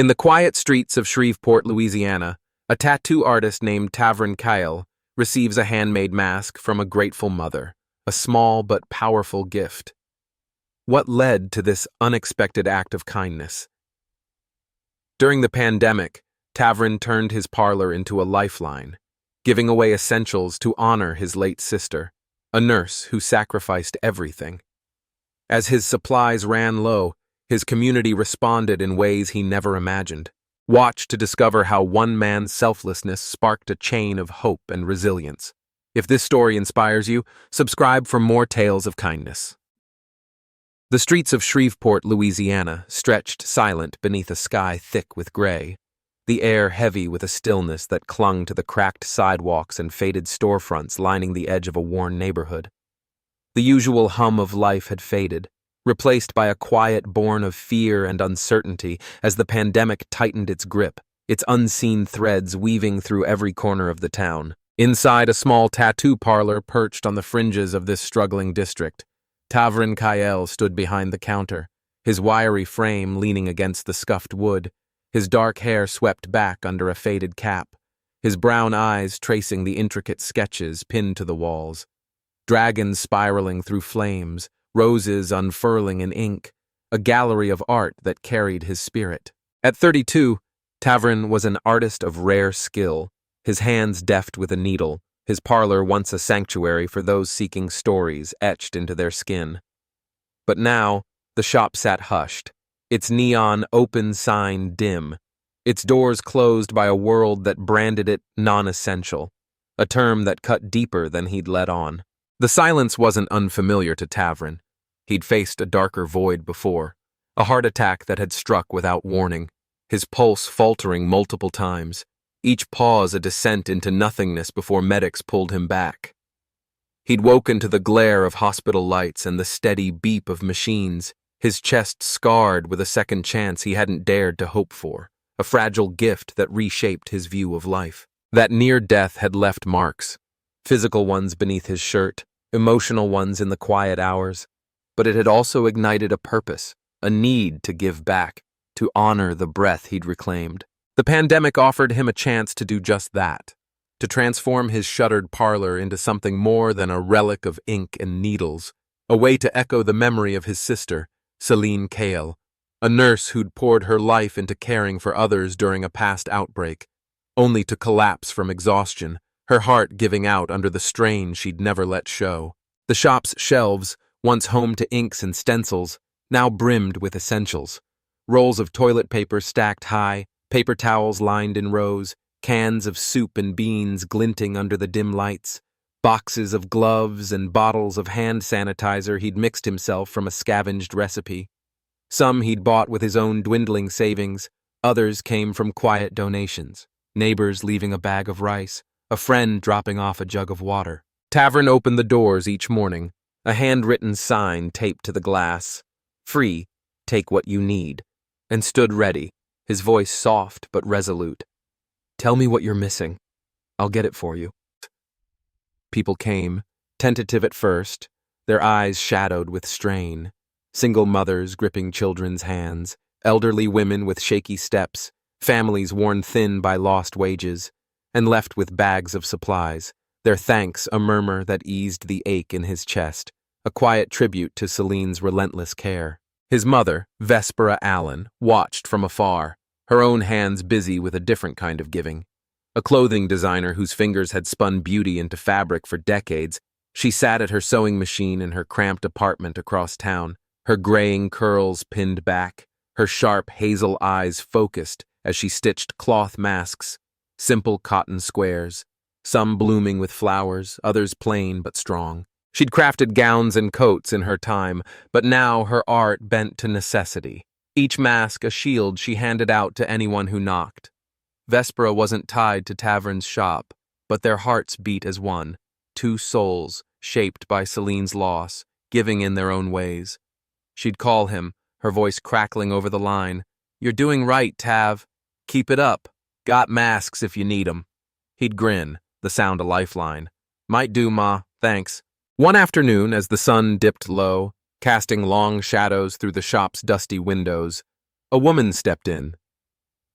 In the quiet streets of Shreveport, Louisiana, a tattoo artist named Tavern Kyle receives a handmade mask from a grateful mother, a small but powerful gift. What led to this unexpected act of kindness? During the pandemic, Tavern turned his parlor into a lifeline, giving away essentials to honor his late sister, a nurse who sacrificed everything. As his supplies ran low, his community responded in ways he never imagined. Watch to discover how one man's selflessness sparked a chain of hope and resilience. If this story inspires you, subscribe for more tales of kindness. The streets of Shreveport, Louisiana, stretched silent beneath a sky thick with gray, the air heavy with a stillness that clung to the cracked sidewalks and faded storefronts lining the edge of a worn neighborhood. The usual hum of life had faded, replaced by a quiet born of fear and uncertainty as the pandemic tightened its grip, its unseen threads weaving through every corner of the town. Inside a small tattoo parlor perched on the fringes of this struggling district, Tavern Kyle stood behind the counter, his wiry frame leaning against the scuffed wood, his dark hair swept back under a faded cap, his brown eyes tracing the intricate sketches pinned to the walls. Dragons spiraling through flames, roses unfurling in ink, a gallery of art that carried his spirit. At 32, Tavern was an artist of rare skill, his hands deft with a needle, his parlor once a sanctuary for those seeking stories etched into their skin. But now, the shop sat hushed, its neon open sign dim, its doors closed by a world that branded it non-essential, a term that cut deeper than he'd let on. The silence wasn't unfamiliar to Tavern. He'd faced a darker void before, a heart attack that had struck without warning, his pulse faltering multiple times, each pause a descent into nothingness before medics pulled him back. He'd woken to the glare of hospital lights and the steady beep of machines, his chest scarred with a second chance he hadn't dared to hope for, a fragile gift that reshaped his view of life. That near death had left marks, physical ones beneath his shirt, emotional ones in the quiet hours, but it had also ignited a purpose, a need to give back, to honor the breath he'd reclaimed. The pandemic offered him a chance to do just that, to transform his shuttered parlor into something more than a relic of ink and needles, a way to echo the memory of his sister, Celine Kale, a nurse who'd poured her life into caring for others during a past outbreak, only to collapse from exhaustion, her heart giving out under the strain she'd never let show. The shop's shelves, once home to inks and stencils, now brimmed with essentials. Rolls of toilet paper stacked high, paper towels lined in rows, cans of soup and beans glinting under the dim lights, boxes of gloves and bottles of hand sanitizer he'd mixed himself from a scavenged recipe. Some he'd bought with his own dwindling savings, others came from quiet donations, neighbors leaving a bag of rice, a friend dropping off a jug of water. Tavern opened the doors each morning, a handwritten sign taped to the glass, "Free, take what you need," and stood ready, his voice soft but resolute. "Tell me what you're missing. I'll get it for you." People came, tentative at first, their eyes shadowed with strain. Single mothers gripping children's hands, elderly women with shaky steps, families worn thin by lost wages, and left with bags of supplies, their thanks a murmur that eased the ache in his chest, a quiet tribute to Celine's relentless care. His mother, Vespera Allen, watched from afar, her own hands busy with a different kind of giving. A clothing designer whose fingers had spun beauty into fabric for decades, she sat at her sewing machine in her cramped apartment across town, her graying curls pinned back, her sharp hazel eyes focused as she stitched cloth masks, simple cotton squares, some blooming with flowers, others plain but strong. She'd crafted gowns and coats in her time, but now her art bent to necessity, each mask a shield she handed out to anyone who knocked. Vespera wasn't tied to Tavern's shop, but their hearts beat as one, two souls shaped by Celine's loss, giving in their own ways. She'd call him, her voice crackling over the line, "You're doing right, Tav. Keep it up. Got masks if you need 'em." He'd grin, the sound a lifeline. "Might do, Ma, thanks." One afternoon, as the sun dipped low, casting long shadows through the shop's dusty windows, a woman stepped in.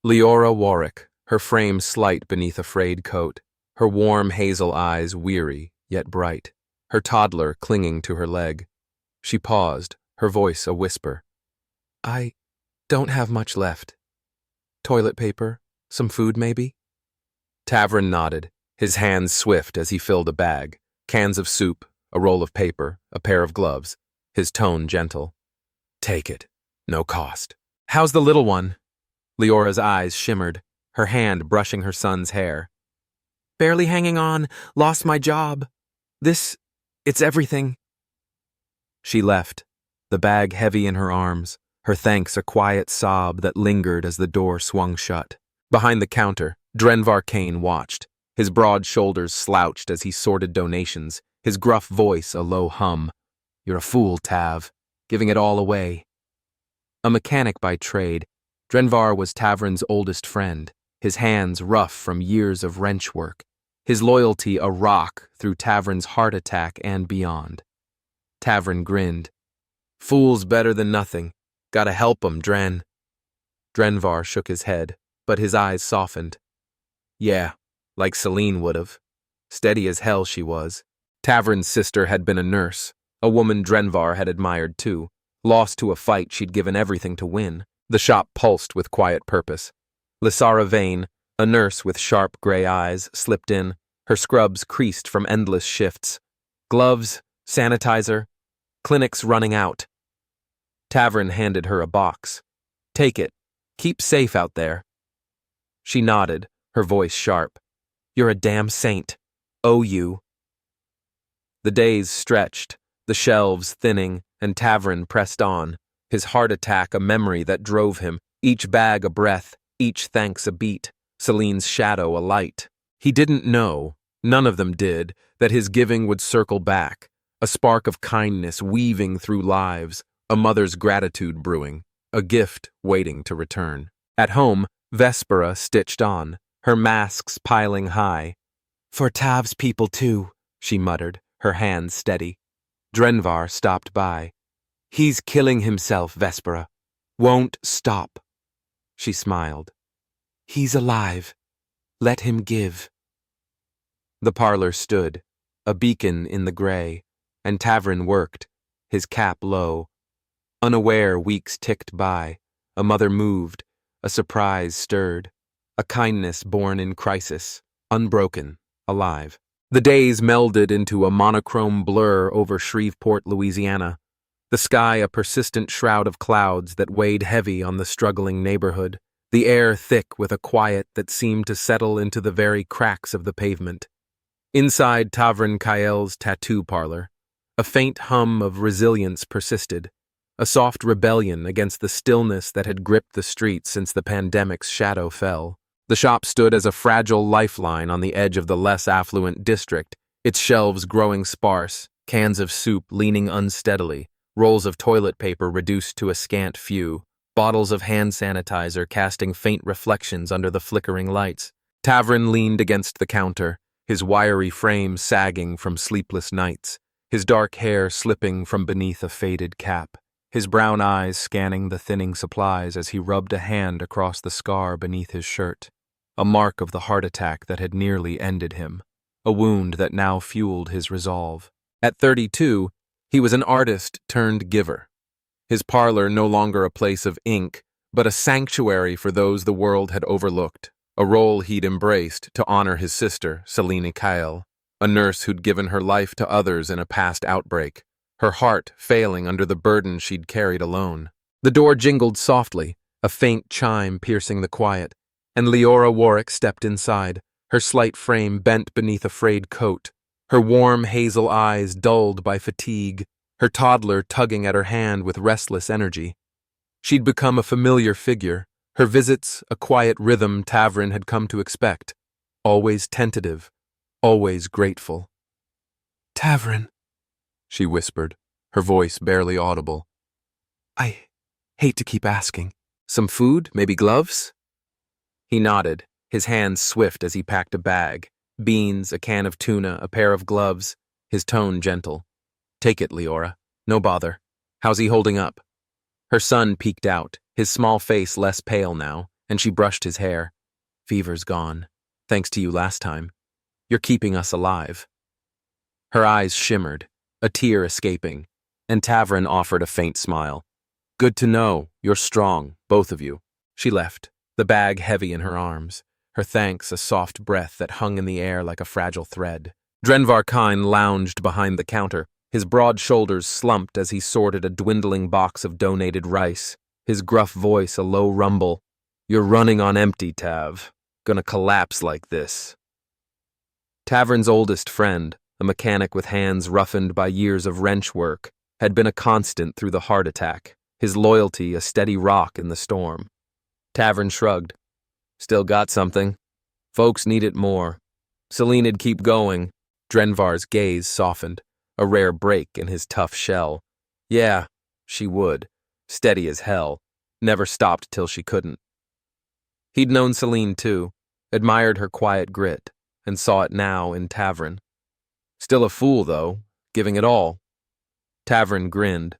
Leora Warwick, her frame slight beneath a frayed coat, her warm hazel eyes weary yet bright, her toddler clinging to her leg. She paused, her voice a whisper. I don't have much left. Toilet paper? Some food, maybe? Tavern nodded, his hands swift as he filled a bag. Cans of soup, a roll of paper, a pair of gloves. His tone gentle. Take it. No cost. How's the little one? Leora's eyes shimmered, her hand brushing her son's hair. Barely hanging on. Lost my job. It's everything. She left, the bag heavy in her arms, her thanks a quiet sob that lingered as the door swung shut. Behind the counter, Drenvar Kane watched, his broad shoulders slouched as he sorted donations, his gruff voice a low hum. You're a fool, Tav, giving it all away. A mechanic by trade, Drenvar was Tavern's oldest friend, his hands rough from years of wrench work, his loyalty a rock through Tavern's heart attack and beyond. Tavern grinned. Fool's better than nothing. Gotta help 'em, Dren. Drenvar shook his head, but his eyes softened. Yeah, like Celine would've. Steady as hell she was. Tavern's sister had been a nurse, a woman Drenvar had admired too. Lost to a fight she'd given everything to win. The shop pulsed with quiet purpose. Lysara Vane, a nurse with sharp gray eyes, slipped in, her scrubs creased from endless shifts. Gloves, sanitizer, clinics running out. Tavern handed her a box. Take it. Keep safe out there. She nodded, her voice sharp. You're a damn saint. Oh, you. The days stretched, the shelves thinning, and Tavern pressed on, his heart attack a memory that drove him, each bag a breath, each thanks a beat, Celine's shadow a light. He didn't know, none of them did, that his giving would circle back, a spark of kindness weaving through lives, a mother's gratitude brewing, a gift waiting to return. At home, Vespera stitched on, her masks piling high. For Tav's people too, she muttered, her hands steady. Drenvar stopped by. He's killing himself, Vespera. Won't stop. She smiled. He's alive. Let him give. The parlor stood, a beacon in the gray, and Tavern worked, his cap low. Unaware, weeks ticked by. A mother moved, a surprise stirred, a kindness born in crisis, unbroken, alive. The days melded into a monochrome blur over Shreveport, Louisiana, the sky a persistent shroud of clouds that weighed heavy on the struggling neighborhood, the air thick with a quiet that seemed to settle into the very cracks of the pavement. Inside Tavern Kyle's tattoo parlor, a faint hum of resilience persisted, a soft rebellion against the stillness that had gripped the streets since the pandemic's shadow fell. The shop stood as a fragile lifeline on the edge of the less affluent district, its shelves growing sparse, cans of soup leaning unsteadily, rolls of toilet paper reduced to a scant few, bottles of hand sanitizer casting faint reflections under the flickering lights. Tavern leaned against the counter, his wiry frame sagging from sleepless nights, his dark hair slipping from beneath a faded cap, his brown eyes scanning the thinning supplies as he rubbed a hand across the scar beneath his shirt, a mark of the heart attack that had nearly ended him, a wound that now fueled his resolve. At 32, he was an artist turned giver. His parlor no longer a place of ink, but a sanctuary for those the world had overlooked, a role he'd embraced to honor his sister, Selene Kyle, a nurse who'd given her life to others in a past outbreak, her heart failing under the burden she'd carried alone. The door jingled softly, a faint chime piercing the quiet, and Leora Warwick stepped inside, her slight frame bent beneath a frayed coat, her warm hazel eyes dulled by fatigue, her toddler tugging at her hand with restless energy. She'd become a familiar figure, her visits a quiet rhythm Tavern had come to expect, always tentative, always grateful. Tavern, she whispered, her voice barely audible. I hate to keep asking. Some food, maybe gloves? He nodded, his hands swift as he packed a bag, beans, a can of tuna, a pair of gloves, his tone gentle. Take it, Leora. No bother. How's he holding up? Her son peeked out, his small face less pale now, and she brushed his hair. Fever's gone. Thanks to you last time. You're keeping us alive. Her eyes shimmered, a tear escaping, and Tavern offered a faint smile. Good to know. You're strong, both of you. She left, the bag heavy in her arms, her thanks a soft breath that hung in the air like a fragile thread. Tavern Kyle lounged behind the counter, his broad shoulders slumped as he sorted a dwindling box of donated rice, his gruff voice a low rumble. You're running on empty, Tav. Gonna collapse like this. Tavern's oldest friend, a mechanic with hands roughened by years of wrench work, had been a constant through the heart attack, his loyalty a steady rock in the storm. Tavern shrugged. Still got something. Folks need it more. Celine'd keep going. Drenvar's gaze softened, a rare break in his tough shell. Yeah, she would. Steady as hell. Never stopped till she couldn't. He'd known Celine too, admired her quiet grit, and saw it now in Tavern. Still a fool, though, giving it all. Tavern grinned.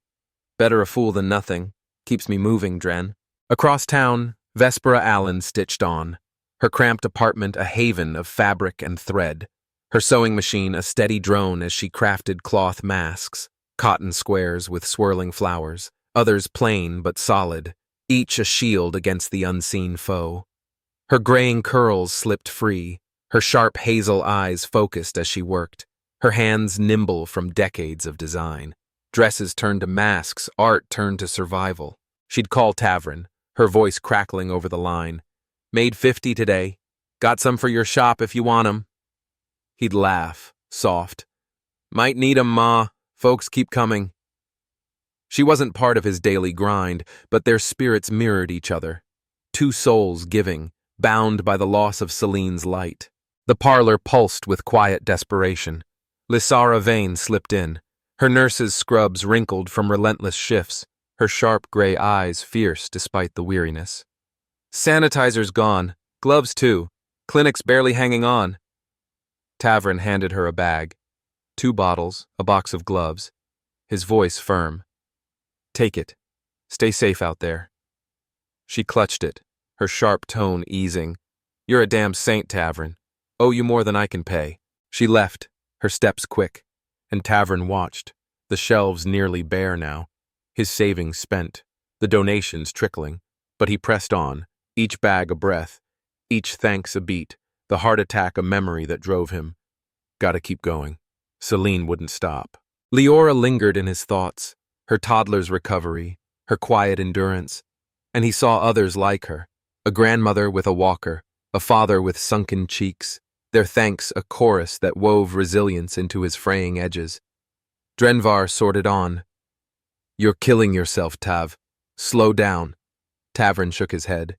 Better a fool than nothing. Keeps me moving, Dren. Across town, Vespera Allen stitched on, her cramped apartment a haven of fabric and thread, her sewing machine a steady drone as she crafted cloth masks, cotton squares with swirling flowers, others plain but solid, each a shield against the unseen foe. Her graying curls slipped free, her sharp hazel eyes focused as she worked, her hands nimble from decades of design. Dresses turned to masks, art turned to survival. She'd call Tavern, her voice crackling over the line. Made 50 today. Got some for your shop if you want 'em. He'd laugh, soft. Might need 'em, Ma. Folks keep coming. She wasn't part of his daily grind, but their spirits mirrored each other. Two souls giving, bound by the loss of Celine's light. The parlor pulsed with quiet desperation. Lysara Vane slipped in, her nurse's scrubs wrinkled from relentless shifts, her sharp gray eyes fierce despite the weariness. Sanitizer's gone, gloves too, clinic's barely hanging on. Tavern handed her a bag, 2 bottles, a box of gloves, his voice firm. Take it. Stay safe out there. She clutched it, her sharp tone easing. You're a damn saint, Tavern. Owe you more than I can pay. She left, her steps quick, and Tavern watched, the shelves nearly bare now, his savings spent, the donations trickling, but he pressed on, each bag a breath, each thanks a beat, the heart attack a memory that drove him. Gotta keep going. Celine wouldn't stop. Leora lingered in his thoughts, her toddler's recovery, her quiet endurance, and he saw others like her, a grandmother with a walker, a father with sunken cheeks, their thanks a chorus that wove resilience into his fraying edges. Drenvar sorted on. You're killing yourself, Tav. Slow down. Tavern shook his head.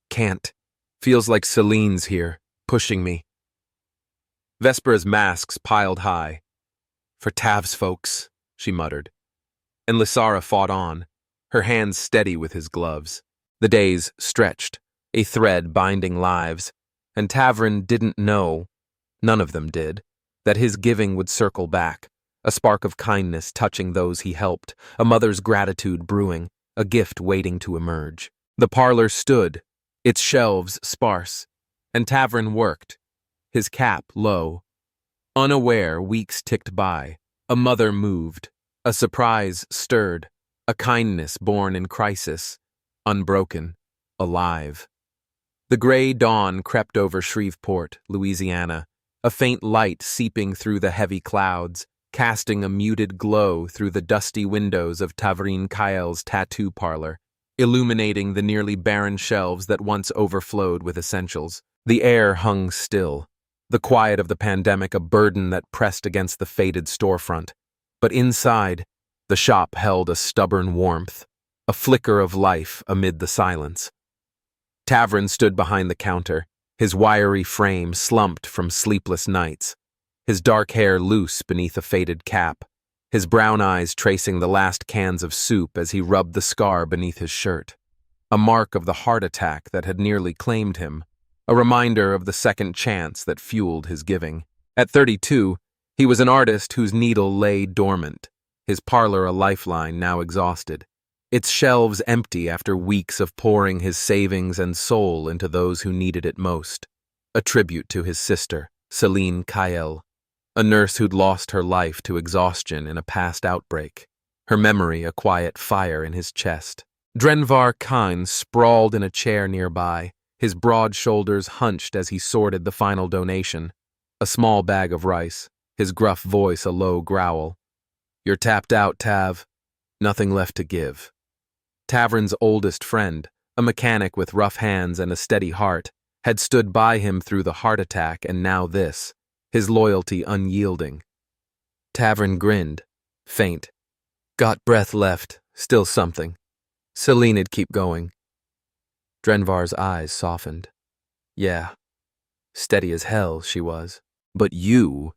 Can't. Feels like Celine's here, pushing me. Vespera's masks piled high. For Tav's folks, she muttered. And Lysara fought on, her hands steady with his gloves. The days stretched, a thread binding lives, and Tavern didn't know, none of them did, that his giving would circle back, a spark of kindness touching those he helped, a mother's gratitude brewing, a gift waiting to emerge. The parlor stood, its shelves sparse, and Tavern worked, his cap low. Unaware, weeks ticked by. A mother moved, a surprise stirred, a kindness born in crisis, unbroken, alive. The gray dawn crept over Shreveport, Louisiana, a faint light seeping through the heavy clouds, casting a muted glow through the dusty windows of Tavern Kyle's tattoo parlor, illuminating the nearly barren shelves that once overflowed with essentials. The air hung still, the quiet of the pandemic a burden that pressed against the faded storefront. But inside, the shop held a stubborn warmth, a flicker of life amid the silence. Tavern stood behind the counter, his wiry frame slumped from sleepless nights, his dark hair loose beneath a faded cap, his brown eyes tracing the last cans of soup as he rubbed the scar beneath his shirt. A mark of the heart attack that had nearly claimed him, a reminder of the second chance that fueled his giving. At 32, he was an artist whose needle lay dormant, his parlor a lifeline now exhausted. its shelves empty after weeks of pouring his savings and soul into those who needed it most. A tribute to his sister, Tavern Kyle, a nurse who'd lost her life to exhaustion in a past outbreak, her memory a quiet fire in his chest. Tavern Kyle sprawled in a chair nearby, his broad shoulders hunched as he sorted the final donation. A small bag of rice, his gruff voice a low growl. "You're tapped out, Tav. Nothing left to give." Tavern's oldest friend, a mechanic with rough hands and a steady heart, had stood by him through the heart attack, and now this, his loyalty unyielding. Tavern grinned, faint. Got breath left, still something. Celine'd keep going. Drenvar's eyes softened. Yeah, steady as hell she was. But you're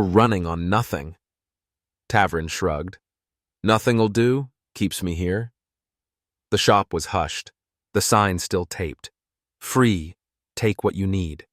running on nothing. Tavern shrugged. Nothing'll do, keeps me here. The shop was hushed, the sign still taped. Free, take what you need.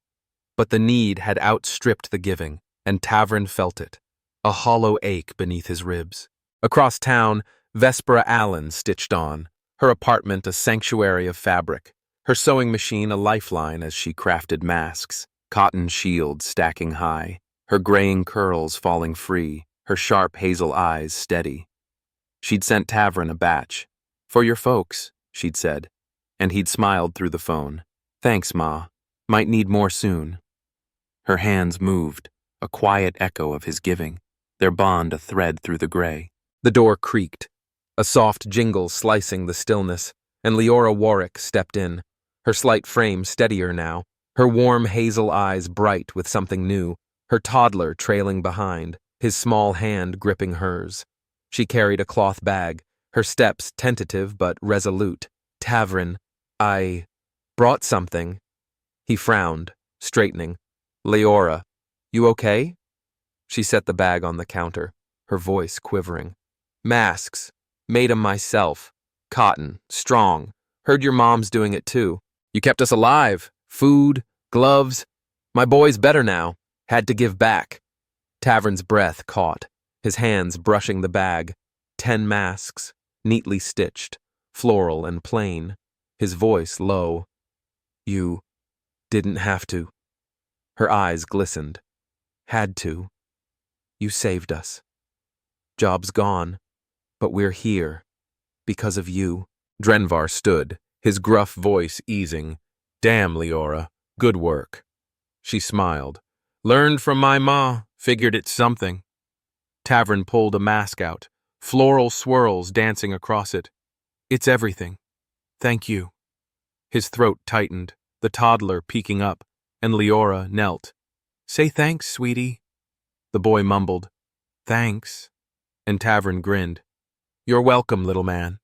But the need had outstripped the giving, and Tavern felt it, a hollow ache beneath his ribs. Across town, Vespera Allen stitched on, her apartment a sanctuary of fabric, her sewing machine a lifeline as she crafted masks, cotton shields stacking high, her graying curls falling free, her sharp hazel eyes steady. She'd sent Tavern a batch. "For your folks," she'd said, and he'd smiled through the phone. "Thanks, Ma. Might need more soon." Her hands moved, a quiet echo of his giving, their bond a thread through the gray. The door creaked, a soft jingle slicing the stillness, and Leora Warwick stepped in, her slight frame steadier now, her warm hazel eyes bright with something new, her toddler trailing behind, his small hand gripping hers. She carried a cloth bag, her steps tentative but resolute. "Tavern, I brought something." He frowned, straightening. "Leora, you okay?" She set the bag on the counter, her voice quivering. "Masks. Made 'em myself. Cotton, strong. Heard your mom's doing it too. You kept us alive. Food, gloves. My boy's better now. Had to give back." Tavern's breath caught, his hands brushing the bag. 10 masks, neatly stitched, floral and plain, his voice low. "You didn't have to." Her eyes glistened. "Had to. You saved us. Job's gone, but we're here. Because of you." Drenvar stood, his gruff voice easing. "Damn, Leora, good work." She smiled. "Learned from my ma, figured it's something." Tavern pulled a mask out, floral swirls dancing across it. "It's everything. Thank you." His throat tightened, the toddler peeking up, and Leora knelt. "Say thanks, sweetie." The boy mumbled, "Thanks," and Tavern grinned. "You're welcome, little man."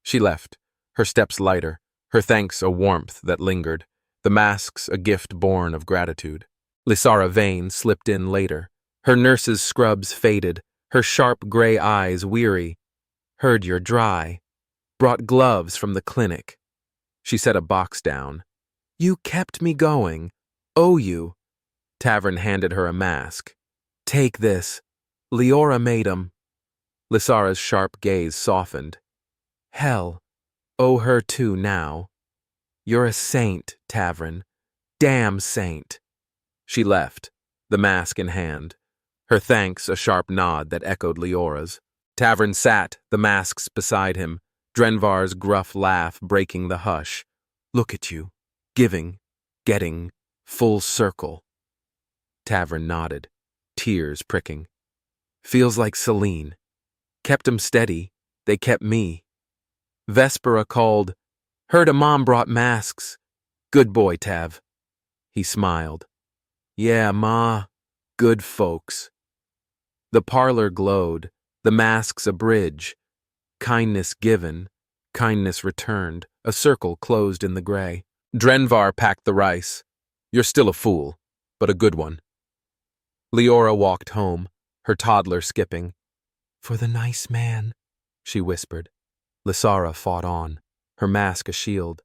She left, her steps lighter, her thanks a warmth that lingered, the masks a gift born of gratitude. Lysara Vane slipped in later, her nurse's scrubs faded, her sharp gray eyes weary. "Heard you're dry. Brought gloves from the clinic." She set a box down. "You kept me going. Owe you." Tavern handed her a mask. "Take this. Leora made 'em." Lysara's sharp gaze softened. "Hell, owe her too now. You're a saint, Tavern. Damn saint." She left, the mask in hand, her thanks a sharp nod that echoed Leora's. Tavern sat, the masks beside him, Drenvar's gruff laugh breaking the hush. "Look at you, giving, getting, full circle." Tavern nodded, tears pricking. "Feels like Celine. Kept 'em steady, they kept me." Vespera called, "Heard a mom brought masks. Good boy, Tav." He smiled. "Yeah, Ma, good folks." The parlor glowed, the masks a bridge. Kindness given, kindness returned, a circle closed in the gray. Drenvar packed the rice. "You're still a fool, but a good one." Leora walked home, her toddler skipping. "For the nice man," she whispered. Lysara fought on, her mask a shield.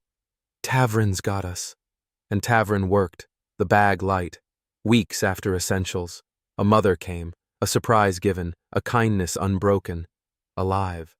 "Tavern's got us." And Tavern worked, the bag light. Weeks after essentials, a mother came, a surprise given, a kindness unbroken, alive.